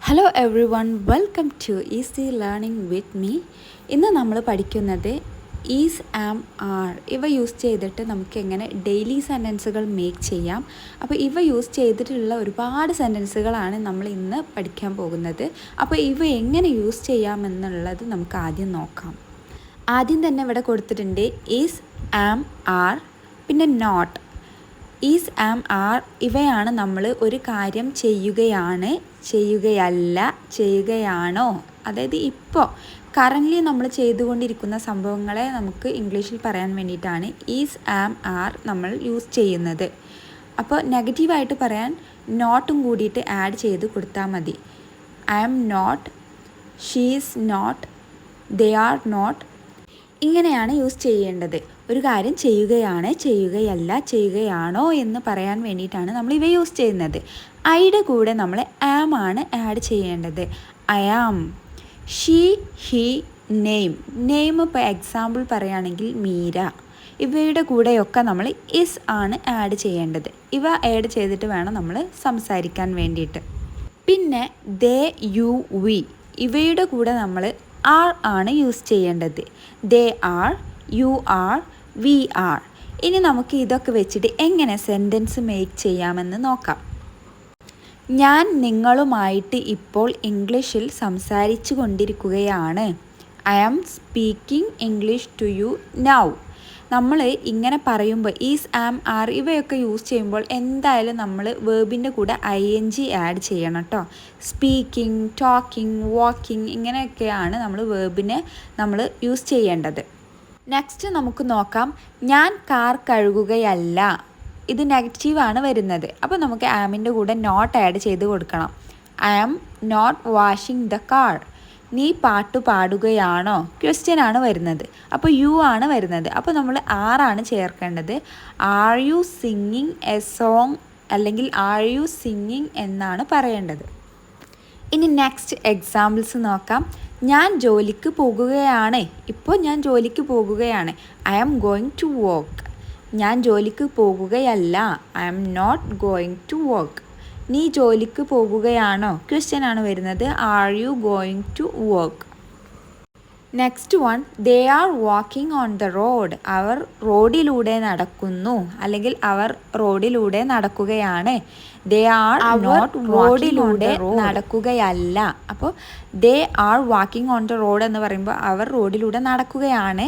Hello everyone, welcome to easy learning with me. ഇന്ന് നമ്മൾ പഠിക്കുന്നത് ഈസ്, ആം, ആർ ഇവ യൂസ് ചെയ്തിട്ട് നമുക്ക് എങ്ങനെ ഡെയിലി സെൻറ്റൻസുകൾ മേക്ക് ചെയ്യാം. അപ്പോൾ ഇവ യൂസ് ചെയ്തിട്ടുള്ള ഒരുപാട് സെൻറ്റൻസുകളാണ് നമ്മൾ ഇന്ന് പഠിക്കാൻ പോകുന്നത്. അപ്പോൾ ഇവ എങ്ങനെ യൂസ് ചെയ്യാമെന്നുള്ളത് നമുക്ക് ആദ്യം നോക്കാം. ആദ്യം തന്നെ ഇവിടെ കൊടുത്തിട്ടുണ്ട് ഈസ്, ആം, ആർ, പിന്നെ നോട്ട്. ഈസ്, ആം, ആർ ഇവയാണ് നമ്മൾ ഒരു കാര്യം ചെയ്യുകയാണ്, ചെയ്യുകയല്ല, ചെയ്യുകയാണോ, അതായത് ഇപ്പോൾ കറൻ്റ്ലി നമ്മൾ ചെയ്തുകൊണ്ടിരിക്കുന്ന സംഭവങ്ങളെ നമുക്ക് ഇംഗ്ലീഷിൽ പറയാൻ വേണ്ടിയിട്ടാണ് ഈസ്, ആം, ആർ നമ്മൾ യൂസ് ചെയ്യുന്നത്. അപ്പോൾ നെഗറ്റീവായിട്ട് പറയാൻ നോട്ടും കൂടിയിട്ട് ആഡ് ചെയ്ത് കൊടുത്താൽ മതി. I am not, she is not, they are not, ഇങ്ങനെയാണ് യൂസ് ചെയ്യേണ്ടത്. ഒരു കാര്യം ചെയ്യുകയാണ്, ചെയ്യുകയല്ല, ചെയ്യുകയാണോ എന്ന് പറയാൻ വേണ്ടിയിട്ടാണ് നമ്മൾ ഇവ യൂസ് ചെയ്യുന്നത്. ഐയുടെ കൂടെ നമ്മൾ ആം ആണ് ആഡ് ചെയ്യേണ്ടത്. I am. She, he, name. Name ഇപ്പോൾ എക്സാമ്പിൾ പറയുകയാണെങ്കിൽ മീര. ഇവയുടെ കൂടെയൊക്കെ നമ്മൾ ഇസ് ആണ് ആഡ് ചെയ്യേണ്ടത്. ഇവ ആഡ് ചെയ്തിട്ട് വേണം നമ്മൾ സംസാരിക്കാൻ വേണ്ടിയിട്ട്. പിന്നെ ദേ, യു, വി ഇവയുടെ കൂടെ നമ്മൾ ആർ ആണ് യൂസ് ചെയ്യേണ്ടത്. They are, you are, we are. ഇനി നമുക്ക് ഇതൊക്കെ വെച്ചിട്ട് എങ്ങനെ സെൻറ്റൻസ് മേക്ക് ചെയ്യാമെന്ന് നോക്കാം. ഞാൻ നിങ്ങളുമായിട്ട് ഇപ്പോൾ ഇംഗ്ലീഷിൽ സംസാരിച്ചു കൊണ്ടിരിക്കുകയാണ്. I am speaking English to you now. നമ്മൾ ഇങ്ങനെ പറയുമ്പോൾ ഈസ്, ആം, ആർ ഇവയൊക്കെ യൂസ് ചെയ്യുമ്പോൾ എന്തായാലും നമ്മൾ വേർബിൻ്റെ കൂടെ ING ആഡ് ചെയ്യണം കേട്ടോ. സ്പീക്കിംഗ്, ടോക്കിംഗ്, വാക്കിംഗ് ഇങ്ങനെയൊക്കെയാണ് നമ്മൾ വേർബിനെ നമ്മൾ യൂസ് ചെയ്യേണ്ടത്. നെക്സ്റ്റ് നമുക്ക് നോക്കാം. ഞാൻ കാർ കഴുകുകയല്ല. ഇത് നെഗറ്റീവാണ് വരുന്നത്. അപ്പോൾ നമുക്ക് ആമിൻ്റെ കൂടെ നോട്ട് ആഡ് ചെയ്ത് കൊടുക്കണം. I am not washing the car. നീ പാട്ട് പാടുകയാണോ? ക്വസ്റ്റ്യൻ ആണ് വരുന്നത്. അപ്പോൾ യു ആണ് വരുന്നത്. അപ്പോൾ നമ്മൾ ആറാണ് ചേർക്കേണ്ടത്. Are you singing A song അല്ലെങ്കിൽ ആർ യു സിംഗിങ് എന്നാണ് പറയേണ്ടത്. ഇനി നെക്സ്റ്റ് എക്സാമ്പിൾസ് നോക്കാം. ഞാൻ ജോലിക്ക് പോകുകയാണ്. ഇപ്പോൾ ഞാൻ ജോലിക്ക് പോകുകയാണ്. I am going to work. ഞാൻ ജോലിക്ക് പോകുകയല്ല. I am not going to work. നീ ജോലിക്ക് പോകുകയാണോ? ക്വസ്റ്റ്യൻ ആണ് വരുന്നത്. Are you going to work? Next one, they are walking on the road. അവർ റോഡിലൂടെ നടക്കുന്നു അല്ലെങ്കിൽ അവർ റോഡിലൂടെ നടക്കുകയാണ്. ദേ ആർ നോട്ട് റോഡിലൂടെ നടക്കുകയല്ല. അപ്പോൾ ദേ are walking on the road എന്ന് പറയുമ്പോൾ അവർ റോഡിലൂടെ നടക്കുകയാണ്.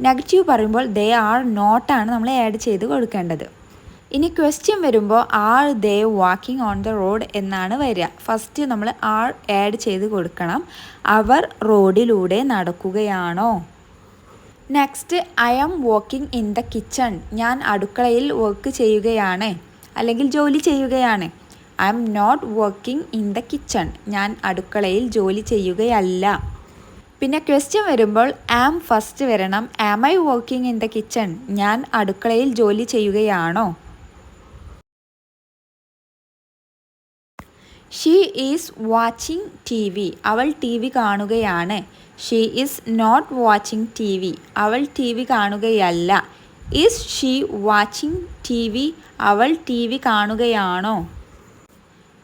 നെഗറ്റീവ് പറയുമ്പോൾ ദേ ആർ നോട്ടാണ് നമ്മൾ ആഡ് ചെയ്ത് കൊടുക്കേണ്ടത്. ഇനി ക്വസ്റ്റ്യൻ വരുമ്പോൾ are they walking on the road എന്നാണ് വരിക. ഫസ്റ്റ് നമ്മൾ ആർ ആഡ് ചെയ്ത് കൊടുക്കണം. അവർ റോഡിലൂടെ നടക്കുകയാണോ? Next, I am working in the kitchen. ഞാൻ അടുക്കളയിൽ വർക്ക് ചെയ്യുകയാണ് അല്ലെങ്കിൽ ജോലി ചെയ്യുകയാണ്. I am not working in the kitchen. ഞാൻ അടുക്കളയിൽ ജോലി ചെയ്യുകയല്ല. പിന്നെ ക്വസ്റ്റ്യൻ വരുമ്പോൾ ആം ഫസ്റ്റ് വരണം. Am I working in the kitchen? ഞാൻ അടുക്കളയിൽ ജോലി ചെയ്യുകയാണോ? She is watching TV. അവൾ TV കാണുകയാണ്. She is not watching TV. അവൾ TV കാണുകയല്ല. Is she watching TV? അവൾ TV കാണുകയാണോ?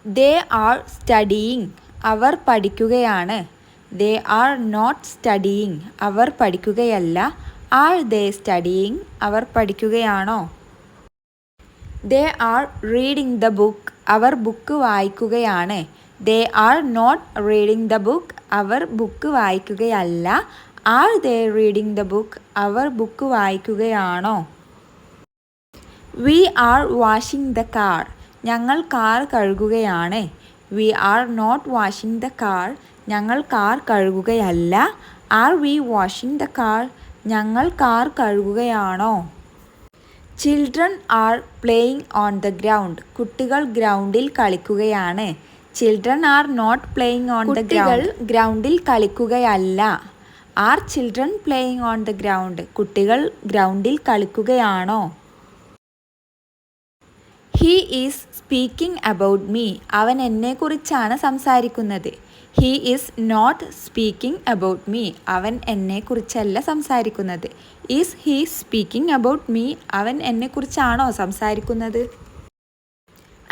They are studying. അവർ പഠിക്കുകയാണ്. They are not studying. അവർ പഠിക്കുകയല്ല. Are they studying? അവർ പഠിക്കുകയാണോ? They are reading the book. അവർ ബുക്ക് വായിക്കുകയാണ്. They are not reading the book. അവർ ബുക്ക് വായിക്കുകയല്ല. Are they reading the book? അവർ ബുക്ക് വായിക്കുകയാണോ? We are washing the car. ഞങ്ങൾ കാർ കഴുകുകയാണ്. We are not washing the car. ഞങ്ങൾ car കഴുകുകയല്ല. Are we washing the car? ഞങ്ങൾ car കഴുകുകയാണോ? Children are playing on the ground. കുട്ടികൾ ഗ്രൗണ്ടിൽ കളിക്കുകയാണ്. Children are not playing on the ground. കുട്ടികൾ ഗ്രൗണ്ടിൽ കളിക്കുകയല്ല. Are children playing on the ground? കുട്ടികൾ ഗ്രൗണ്ടിൽ കളിക്കുകയാണോ? He is speaking about me. അവൻ എന്നെക്കുറിച്ചാണ് സംസാരിക്കുന്നത്. He is not speaking about me. അവൻ എന്നെക്കുറിച്ചല്ല സംസാരിക്കുന്നത്. Is he speaking about me? അവൻ എന്നെക്കുറിച്ചാണോ സംസാരിക്കുന്നത്?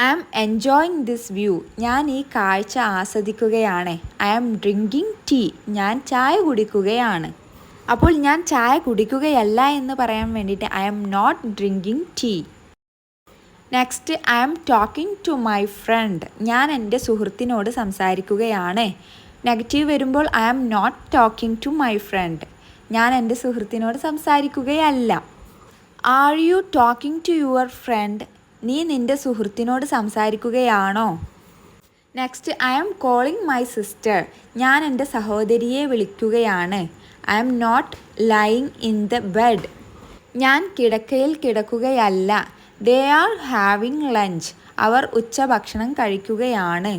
I am enjoying this view. ഞാൻ ഈ കാഴ്ച ആസ്വദിക്കുകയാണ്. I am drinking tea. ഞാൻ ചായ കുടിക്കുകയാണ്. അപ്പോൾ ഞാൻ ചായ കുടിക്കുകയല്ല എന്ന് പറയാൻ വേണ്ടിയിട്ട് I am not drinking tea. Next, I am talking to my friend. ഞാൻ എൻ്റെ സുഹൃത്തിനോട് സംസാരിക്കുകയാണ്. നെഗറ്റീവ് വരുമ്പോൾ I am not talking to my friend. ഞാൻ എൻ്റെ സുഹൃത്തിനോട് സംസാരിക്കുകയല്ല. Are you talking to your friend? നീ നിൻ്റെ സുഹൃത്തിനോട് സംസാരിക്കുകയാണോ? Next, I am calling my sister. ഞാൻ എൻ്റെ സഹോദരിയെ വിളിക്കുകയാണ്. I am not lying in the bed. ഞാൻ കിടക്കയിൽ കിടക്കുകയല്ല. They are having lunch. അവർ ഉച്ചഭക്ഷണം കഴിക്കുകയാണ്.